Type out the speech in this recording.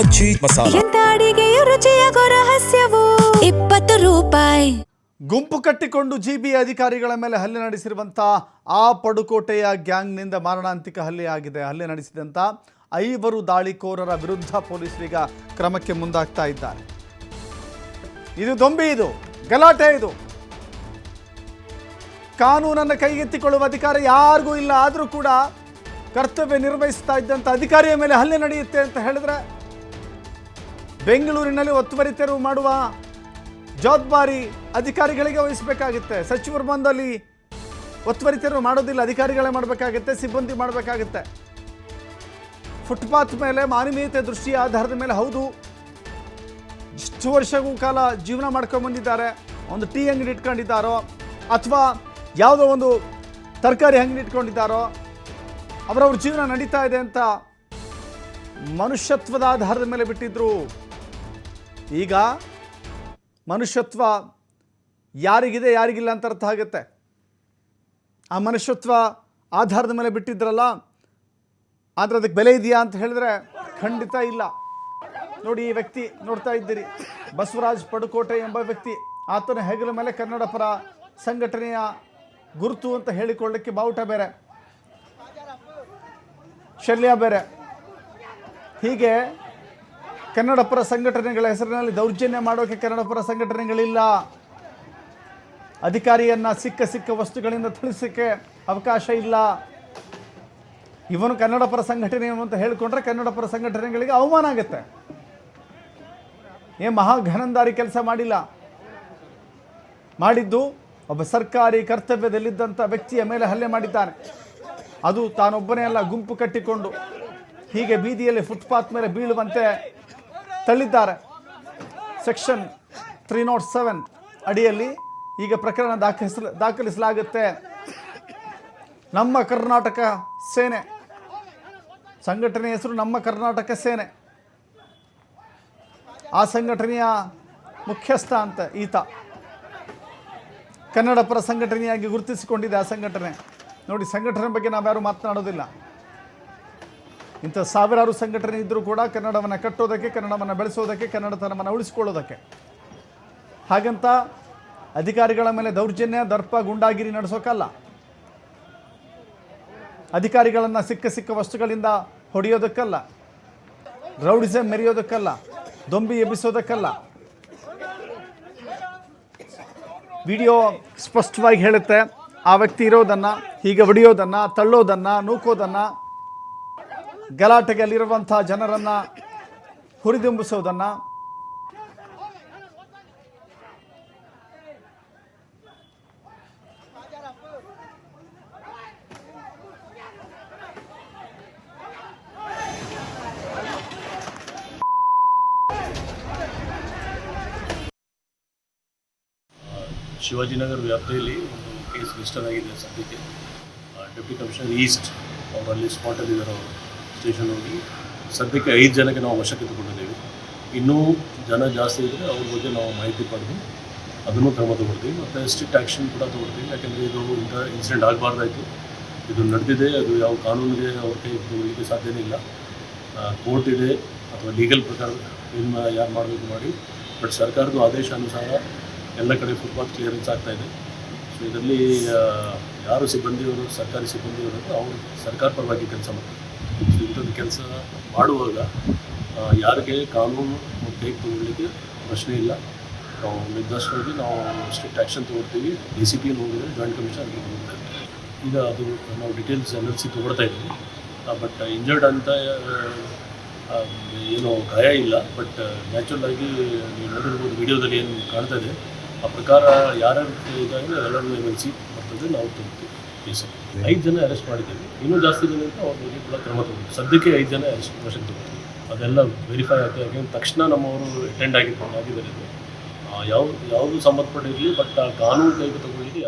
ಅಜ್ಜಿ ಮಸಾಲ. ಎಂತ ಅಡಿಗೆಯ ರುಚಿಯಾಗೋ ರಹಸ್ಯವು 20 ರೂಪಾಯಿ. ಗುಂಪು ಕಟ್ಟಿಕೊಂಡು ಜಿಬಿ ಅಧಿಕಾರಿಗಳ ಮೇಲೆ ಹಲ್ಲೆ ನಡೆಸಿರುವಂಥ ಆ ಪಡುಕೋಟೆಯ ಗ್ಯಾಂಗ್ನಿಂದ ಮಾರಣಾಂತಿಕ ಹಲ್ಲೆಯಾಗಿದೆ. ಹಲ್ಲೆ ನಡೆಸಿದಂಥ 5 ದಾಳಿಕೋರರ ವಿರುದ್ಧ ಪೊಲೀಸರೀಗ ಕ್ರಮಕ್ಕೆ ಮುಂದಾಗ್ತಾ ಇದ್ದಾರೆ. ಇದು ದೊಂಬಿ, ಇದು ಗಲಾಟೆ, ಇದು ಕಾನೂನನ್ನು ಕೈಗೆತ್ತಿಕೊಳ್ಳುವ ಅಧಿಕಾರ ಯಾರಿಗೂ ಇಲ್ಲ. ಆದರೂ ಕೂಡ ಕರ್ತವ್ಯ ನಿರ್ವಹಿಸ್ತಾ ಇದ್ದಂಥ ಅಧಿಕಾರಿಯ ಮೇಲೆ ಹಲ್ಲೆ ನಡೆಯುತ್ತೆ ಅಂತ ಹೇಳಿದ್ರೆ ಬೆಂಗಳೂರಿನಲ್ಲಿ ಒತ್ತುವರಿ ತೆರವು ಮಾಡುವ ಜವಾಬ್ದಾರಿ ಅಧಿಕಾರಿಗಳಿಗೆ ವಹಿಸಬೇಕಾಗುತ್ತೆ. ಸಚಿವರು ಬಂದಲ್ಲಿ ಒತ್ತುವರಿ ತೆರವು ಮಾಡೋದಿಲ್ಲ, ಅಧಿಕಾರಿಗಳೇ ಮಾಡಬೇಕಾಗುತ್ತೆ, ಸಿಬ್ಬಂದಿ ಮಾಡಬೇಕಾಗುತ್ತೆ. ಫುಟ್ಪಾತ್ ಮೇಲೆ ಮಾನವೀಯತೆ ದೃಷ್ಟಿಯ ಆಧಾರದ ಮೇಲೆ ಹೌದು, ಇಷ್ಟು ವರ್ಷಗೂ ಕಾಲ ಜೀವನ ಮಾಡ್ಕೊಂಡು ಬಂದಿದ್ದಾರೆ, ಒಂದು ಟೀ ಅಂಗಡಿ ಇಟ್ಕೊಂಡಿದ್ದಾರೋ ಅಥವಾ ಯಾವುದೋ ಒಂದು ತರಕಾರಿ ಅಂಗಡಿ ಇಟ್ಕೊಂಡಿದ್ದಾರೋ ಅವರವ್ರ ಜೀವನ ನಡೀತಾ ಇದೆ ಅಂತ ಮನುಷ್ಯತ್ವದ ಆಧಾರದ ಮೇಲೆ ಬಿಟ್ಟಿದ್ರು. ಈಗ ಮನುಷ್ಯತ್ವ ಯಾರಿಗಿದೆ ಯಾರಿಗಿಲ್ಲ ಅಂತ ಅರ್ಥ ಆಗುತ್ತೆ. ಆ ಮನುಷ್ಯತ್ವ ಆಧಾರದ ಮೇಲೆ ಬಿಟ್ಟಿದ್ರಲ್ಲ, ಆದರೆ ಅದಕ್ಕೆ ಬೆಲೆ ಇದೆಯಾ ಅಂತ ಹೇಳಿದ್ರೆ ಖಂಡಿತ ಇಲ್ಲ. ನೋಡಿ, ಈ ವ್ಯಕ್ತಿ ನೋಡ್ತಾ ಇದ್ದೀರಿ, ಬಸವರಾಜ್ ಪಡುಕೋಟೆ ಎಂಬ ವ್ಯಕ್ತಿ. ಆತನ ಹೆಗಲ ಮೇಲೆ ಕನ್ನಡ ಪರ ಸಂಘಟನೆಯ ಗುರುತು ಅಂತ ಹೇಳಿಕೊಳ್ಳಲಿಕ್ಕೆ ಬಾವುಟ ಬೇರೆ, ಶಲ್ಯ ಬೇರೆ. ಹೀಗೆ ಕನ್ನಡ ಪರ ಸಂಘಟನೆಗಳ ಹೆಸರಿನಲ್ಲಿ ದೌರ್ಜನ್ಯ ಮಾಡೋಕ್ಕೆ ಕನ್ನಡ ಪರ ಸಂಘಟನೆಗಳಿಲ್ಲ. ಅಧಿಕಾರಿಯನ್ನು ಸಿಕ್ಕ ವಸ್ತುಗಳಿಂದ ತಿಳಿಸೋಕ್ಕೆ ಅವಕಾಶ ಇಲ್ಲ. ಇವನು ಕನ್ನಡ ಪರ ಸಂಘಟನೆಯನ್ನು ಅಂತ ಹೇಳಿಕೊಂಡ್ರೆ ಕನ್ನಡ ಪರ ಸಂಘಟನೆಗಳಿಗೆ ಅವಮಾನ ಆಗುತ್ತೆ. ಏನು ಮಹಾ ಘನಂದಾರಿ ಕೆಲಸ ಮಾಡಿಲ್ಲ, ಮಾಡಿದ್ದು ಒಬ್ಬ ಸರ್ಕಾರಿ ಕರ್ತವ್ಯದಲ್ಲಿದ್ದಂಥ ವ್ಯಕ್ತಿಯ ಮೇಲೆ ಹಲ್ಲೆ ಮಾಡಿದ್ದಾನೆ. ಅದು ತಾನೊಬ್ಬನೇ ಅಲ್ಲ, ಗುಂಪು ಕಟ್ಟಿಕೊಂಡು ಹೀಗೆ ಬೀದಿಯಲ್ಲಿ ಫುಟ್ಪಾತ್ ಮೇಲೆ ಬೀಳುವಂತೆ ತಳ್ಳಿದ್ದಾರೆ. ಸೆಕ್ಷನ್ 307 ಅಡಿಯಲ್ಲಿ ಈಗ ಪ್ರಕರಣ ದಾಖಲಿಸಲಾಗುತ್ತೆ. ನಮ್ಮ ಕರ್ನಾಟಕ ಸೇನೆ, ಸಂಘಟನೆ ಹೆಸರು ನಮ್ಮ ಕರ್ನಾಟಕ ಸೇನೆ. ಆ ಸಂಘಟನೆಯ ಮುಖ್ಯಸ್ಥ ಅಂತ ಈತ. ಕನ್ನಡ ಪರ ಸಂಘಟನೆಯಾಗಿ ಗುರುತಿಸಿಕೊಂಡಿದೆ ಆ ಸಂಘಟನೆ. ನೋಡಿ, ಸಂಘಟನೆ ಬಗ್ಗೆ ನಾವ್ಯಾರು ಮಾತನಾಡೋದಿಲ್ಲ. ಇಂಥ ಸಾವಿರಾರು ಸಂಘಟನೆ ಇದ್ದರೂ ಕೂಡ ಕನ್ನಡವನ್ನು ಕಟ್ಟೋದಕ್ಕೆ, ಕನ್ನಡವನ್ನು ಬೆಳೆಸೋದಕ್ಕೆ, ಕನ್ನಡತನವನ್ನು ಉಳಿಸ್ಕೊಳ್ಳೋದಕ್ಕೆ. ಹಾಗಂತ ಅಧಿಕಾರಿಗಳ ಮೇಲೆ ದೌರ್ಜನ್ಯ, ದರ್ಪ, ಗುಂಡಾಗಿರಿ ನಡೆಸೋಕ್ಕಲ್ಲ. ಅಧಿಕಾರಿಗಳನ್ನು ಸಿಕ್ಕ ವಸ್ತುಗಳಿಂದ ಹೊಡೆಯೋದಕ್ಕಲ್ಲ, ರೌಡಿಸಮ್ ಮೆರೆಯೋದಕ್ಕಲ್ಲ, ದೊಂಬಿ ಎಬ್ಬಿಸೋದಕ್ಕಲ್ಲ. ವಿಡಿಯೋ ಸ್ಪಷ್ಟವಾಗಿ ಹೇಳುತ್ತೆ, ಆ ವ್ಯಕ್ತಿ ಇರೋದನ್ನು, ಹೀಗೆ ಹೊಡೆಯೋದನ್ನು, ತಳ್ಳೋದನ್ನು, ನೂಕೋದನ್ನು, ಗಲಾಟೆಗೆ ಅಲ್ಲಿರುವಂಥ ಜನರನ್ನು ಹುರಿದುಂಬಿಸೋದನ್ನು. ಶಿವಾಜಿನಗರ ವ್ಯಾಪ್ತಿಯಲ್ಲಿ ಒಂದು ಕೇಸ್ ರಿಜಿಸ್ಟರ್ ಆಗಿದೆ. ಸದ್ಯಕ್ಕೆ ಡೆಪ್ಟಿ ಕಮಿಷನರ್ ಈಸ್ಟ್ ಅವರಲ್ಲಿ ಸ್ಪಾಟಲ್ಲಿದ್ದಾರೆ. ಅವರು ಸ್ಟೇಷನ್ ಹೋಗಿ ಸದ್ಯಕ್ಕೆ 5 ಜನಕ್ಕೆ ನಾವು ವಶಕ್ಕೆ ತಗೊಂಡಿದ್ದೇವೆ. ಇನ್ನೂ ಜನ ಜಾಸ್ತಿ ಇದ್ದರೆ ಅವ್ರ ಬಗ್ಗೆ ನಾವು ಮಾಹಿತಿ ಪಡೆದು ಅದನ್ನು ಕ್ರಮ ತಗೊಳ್ತೀವಿ ಮತ್ತು ಸ್ಟ್ರಿಕ್ಟ್ ಆ್ಯಕ್ಷನ್ ಕೂಡ ತಗೊಳ್ತೀವಿ. ಯಾಕೆಂದರೆ ಇದು ಇಂಥ ಇನ್ಸಿಡೆಂಟ್ ಆಗಬಾರ್ದಾಯಿತು. ಇದು ನಡೆದಿದೆ, ಅದು ಯಾವ ಕಾನೂನಿಗೆ ಅವ್ರ ಕೈ ತಗೊಳ್ಳಿಕ್ಕೆ ಸಾಧ್ಯನೇ ಇಲ್ಲ. ಕೋರ್ಟ್ ಇದೆ ಅಥವಾ ಲೀಗಲ್ ಪ್ರಕಾರ ಏನು ಯಾರು ಮಾಡಬೇಕು ಮಾಡಿ. ಬಟ್ ಸರ್ಕಾರದ ಆದೇಶ ಅನುಸಾರ ಎಲ್ಲ ಕಡೆ ಫುಟ್ಪಾತ್ ಕ್ಲಿಯರೆನ್ಸ್ ಆಗ್ತಾಯಿದೆ. ಸೊ ಇದರಲ್ಲಿ ಯಾರು ಸಿಬ್ಬಂದಿಯವರು, ಸರ್ಕಾರಿ ಸಿಬ್ಬಂದಿಯವರು ಅವರು ಸರ್ಕಾರ ಪರವಾಗಿ ಕೆಲಸ ಮಾಡ್ತಾರೆ. ಸೊ ಇಂಥದ್ದು ಕೆಲಸ ಮಾಡುವಾಗ ಯಾರಿಗೆ ಕಾನೂನು ಕೈಗೆ ತಗೊಳ್ಳಿಕ್ಕೆ ಪ್ರಶ್ನೆ ಇಲ್ಲ. ನಾವು ನಿರ್ದಿಷ್ಟವಾಗಿ ನಾವು ಸ್ಟ್ರಿಕ್ಟ್ ಆ್ಯಕ್ಷನ್ ತೊಗೊಳ್ತೀವಿ. DCP ಹೋಗಿದ್ರೆ ಜಾಯಿಂಟ್ ಕಮಿಷನರ್ ಹೋಗಿದ್ದಾರೆ. ಈಗ ಅದು ನಾವು ಡೀಟೇಲ್ಸ್ NLC ತೊಗೊಳ್ತಾ ಇದ್ದೀವಿ. ಬಟ್ ಇಂಜರ್ಡ್ ಅಂತ ಏನೋ ಗಾಯ ಇಲ್ಲ. ಬಟ್ ನ್ಯಾಚುರಲ್ ಆಗಿ ನೀವು ನೋಡಿರ್ಬೋದು ವಿಡಿಯೋದಲ್ಲಿ ಏನು ಕಾಣ್ತಾ ಇದೆ, ಆ ಪ್ರಕಾರ ಯಾರ್ಯಾರು ಇದಾದರೆ ಎಲ್ಲರೂ MLC ಬರ್ತದೆ, ನಾವು ತಗೊಳ್ತೀವಿ. 5 ಜನ ಅರೆಸ್ಟ್ ಮಾಡಿದ್ದೀವಿ. ಇನ್ನೂ ಜಾಸ್ತಿ ಜನ ಅಂತ ಅವ್ರ ಬಗ್ಗೆ ಕೂಡ ಕ್ರಮ ತಗೊಳ್ತೀವಿ. ಸದ್ಯಕ್ಕೆ 5 ಜನ ಅರೆಸ್ಟ್ ವಶಕ್ಕೆ ತಗೊಳ್ತೀವಿ. ಅದೆಲ್ಲ ವೆರಿಫೈ ಆಗ್ತದೆ. ಯಾಕೆಂದ್ರೆ ತಕ್ಷಣ ನಮ್ಮವರು ಅಟೆಂಡ್ ಆಗಿದ್ದಾರೆ. ಯಾವುದು ಸಂಬಂಧಪಟ್ಟಿರಲಿ, ಬಟ್ ಆ ಕಾನೂನು ಕೈಗೆ ತಗೊಳ್ಳಿಕ್ಕೆ